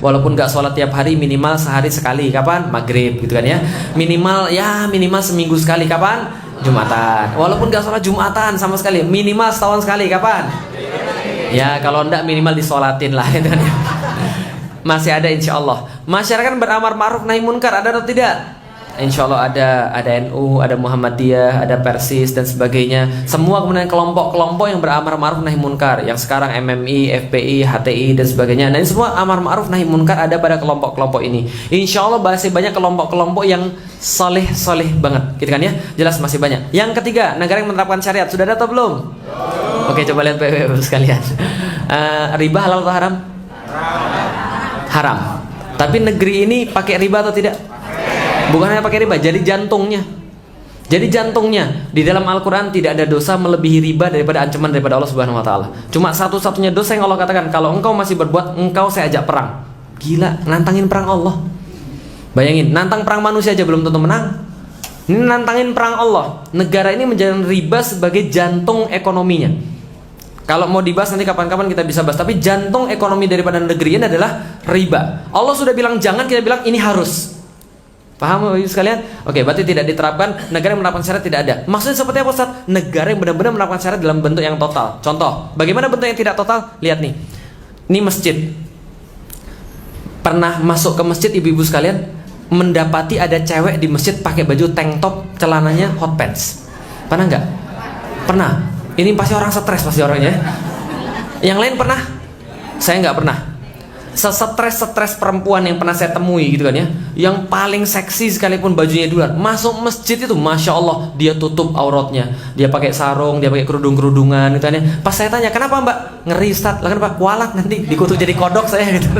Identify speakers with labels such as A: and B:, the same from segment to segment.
A: Walaupun nggak sholat tiap hari, minimal sehari sekali. Kapan? Maghrib gitu kan ya. Minimal seminggu sekali. Kapan? Jumatan. Walaupun nggak sholat Jumatan sama sekali, minimal setahun sekali. Kapan? Ya kalau enggak minimal disolatin lah gitu kan ya. Masih ada insya Allah. Masyarakat beramar ma'ruf nahi munkar, ada atau tidak? Insya Allah ada NU, ada Muhammadiyah, ada Persis dan sebagainya. Semua kemudian kelompok-kelompok yang beramar ma'ruf nahi munkar. Yang sekarang MMI, FPI, HTI dan sebagainya. Dan semua amar ma'ruf nahi munkar ada pada kelompok-kelompok ini. Insya Allah masih banyak kelompok-kelompok yang soleh banget, gitu kan ya? Jelas masih banyak. Yang ketiga, negara yang menerapkan syariat sudah ada atau belum? Oke, coba lihat sekalian. Riba halal atau haram? Haram. Tapi negeri ini pakai riba atau tidak? Bukan hanya pakai riba, jadi jantungnya. Jadi jantungnya di dalam Al-Quran tidak ada dosa melebihi riba daripada ancaman daripada Allah Subhanahu Wa Taala. Cuma satu-satunya dosa yang Allah katakan, kalau engkau masih berbuat, engkau saya ajak perang. Gila, nantangin perang Allah. Bayangin, nantang perang manusia aja belum tentu menang. Ini nantangin perang Allah. Negara ini menjadikan riba sebagai jantung ekonominya. Kalau mau dibahas nanti kapan-kapan kita bisa bahas. Tapi jantung ekonomi daripada negeri ini adalah riba. Allah sudah bilang jangan, kita bilang ini harus. Paham Bapak Ibu sekalian? Oke, berarti tidak diterapkan. Negara yang menerapkan syariat tidak ada. Maksudnya seperti apa Ustaz? Negara yang benar-benar menerapkan syariat dalam bentuk yang total. Contoh, bagaimana bentuk yang tidak total? Lihat nih. Ini masjid. Pernah masuk ke masjid ibu-ibu sekalian, mendapati ada cewek di masjid pakai baju tank top, celananya hot pants. Pernah nggak? Pernah. Ini pasti orang stres pasti orangnya. Yang lain pernah? Saya nggak pernah. Setres perempuan yang pernah saya temui gitu kan ya, yang paling seksi sekalipun bajunya duluan masuk masjid itu, masya Allah, dia tutup auratnya, dia pakai sarung, dia pakai kerudungan gitu kan ya. Pas saya tanya kenapa mbak, ngeri Ustaz, lah kenapa, kualat nanti dikutuk jadi kodok saya gitu.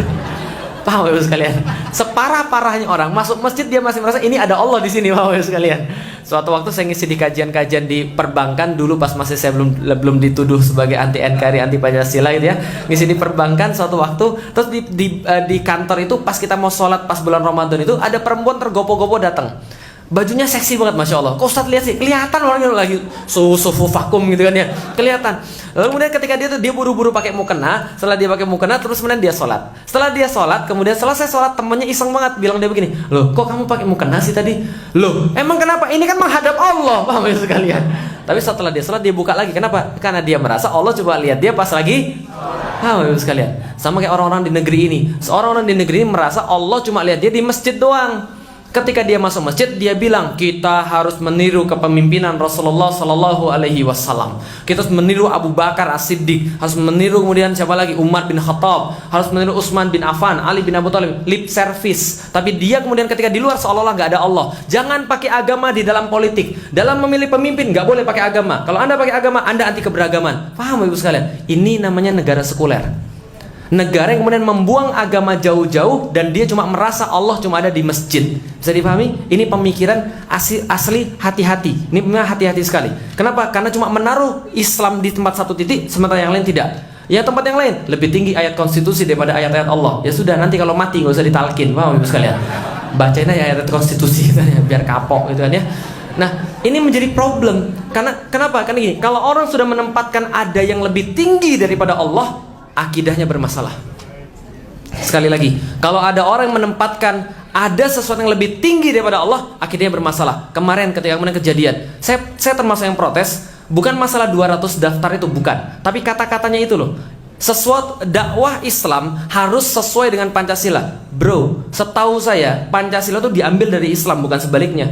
A: Paham Bapak sekalian? Separah-parahnya orang masuk masjid dia masih merasa ini ada Allah di sini, Bapak sekalian. Suatu waktu saya ngisi di kajian-kajian di perbankan dulu pas masih saya belum dituduh sebagai anti NKRI, anti Pancasila gitu ya. Ngisi di perbankan suatu waktu, terus di kantor itu pas kita mau sholat pas bulan Ramadan itu ada perempuan tergopo-gopo datang. Bajunya seksi banget, masya Allah. Kok Ustaz lihat sih, kelihatan orangnya lagi sufu vakum gitu kan ya, kelihatan. Lalu kemudian ketika dia buru-buru pakai mukena, setelah dia pakai mukena, terus kemudian dia sholat. Setelah dia sholat, kemudian selesai sholat, temannya iseng banget, bilang dia begini, loh kok kamu pakai mukena sih tadi? Loh emang kenapa? Ini kan menghadap Allah, paham ya sekalian? Tapi setelah dia sholat, dia buka lagi. Kenapa? Karena dia merasa Allah coba lihat dia pas lagi paham ya sekalian? Sama kayak orang-orang di negeri ini. Seorang orang di negeri ini merasa Allah cuma lihat dia di masjid doang. Ketika dia masuk masjid, dia bilang kita harus meniru kepemimpinan Rasulullah Sallallahu Alaihi Wasallam. Kita harus meniru Abu Bakar As-Siddiq, harus meniru kemudian siapa lagi, Umar bin Khattab, harus meniru Utsman bin Affan, Ali bin Abu Thalib. Lip service. Tapi dia kemudian ketika di luar seolah-olah nggak ada Allah. Jangan pakai agama di dalam politik. Dalam memilih pemimpin nggak boleh pakai agama. Kalau anda pakai agama, anda anti keberagaman. Paham Ibu sekalian? Ini namanya negara sekuler. Negara yang kemudian membuang agama jauh-jauh dan dia cuma merasa Allah cuma ada di masjid. Bisa dipahami? Ini pemikiran asli hati-hati. Ini memang hati-hati sekali. Kenapa? Karena cuma menaruh Islam di tempat satu titik, sementara yang lain tidak. Ya tempat yang lain lebih tinggi ayat konstitusi daripada ayat-ayat Allah. Ya sudah, nanti kalau mati nggak usah ditalkin. Paham Ibu sekalian? Bacain aja ayat konstitusi biar kapok gitu kan ya. Nah, ini menjadi problem. Karena kenapa? Karena gini, kalau orang sudah menempatkan ada yang lebih tinggi daripada Allah, akidahnya bermasalah. Sekali lagi, kalau ada orang yang menempatkan ada sesuatu yang lebih tinggi daripada Allah, akidahnya bermasalah. Kemarin ketika kemudian kejadian, saya termasuk yang protes, bukan masalah 200 daftar itu, bukan, tapi kata-katanya itu loh. Sesuatu dakwah Islam harus sesuai dengan Pancasila. Bro, setahu saya Pancasila itu diambil dari Islam, bukan sebaliknya.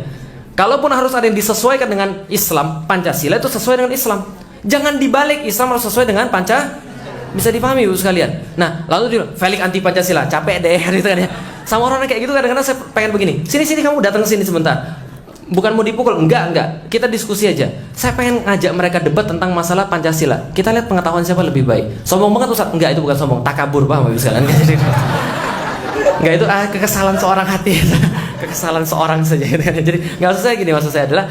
A: Kalaupun harus ada yang disesuaikan dengan Islam, Pancasila itu sesuai dengan Islam. Jangan dibalik, Islam harus sesuai dengan Pancasila. Bisa dipahami Ibu sekalian. Nah, lalu dia Felix anti Pancasila, capek deh gitu kan ya. Sama orang kayak gitu kadang-kadang saya pengen begini. Sini kamu datang sini sebentar. Bukan mau dipukul, enggak. Kita diskusi aja. Saya pengen ngajak mereka debat tentang masalah Pancasila. Kita lihat pengetahuan siapa lebih baik. Sombong banget Ustaz? Enggak, itu bukan sombong, takabur, paham Ibu sekalian. Enggak, itu kekesalan seorang hati. Kekesalan seorang saja gitu kan. Jadi enggak maksud saya gini, maksud saya adalah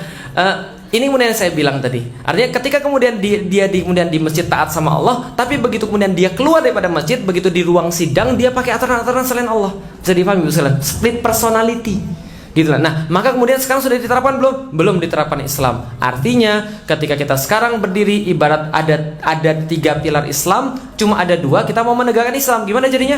A: ini kemudian saya bilang tadi. Artinya ketika kemudian dia kemudian di masjid taat sama Allah, tapi begitu kemudian dia keluar daripada masjid, begitu di ruang sidang dia pakai aturan-aturan selain Allah. Bisa dipahami Ibu sekalian? Split personality. Gitu lah. Nah, maka kemudian sekarang sudah diterapkan belum? Belum diterapkan Islam. Artinya ketika kita sekarang berdiri ibarat ada 3 pilar Islam, cuma ada 2, kita mau menegakkan Islam. Gimana jadinya?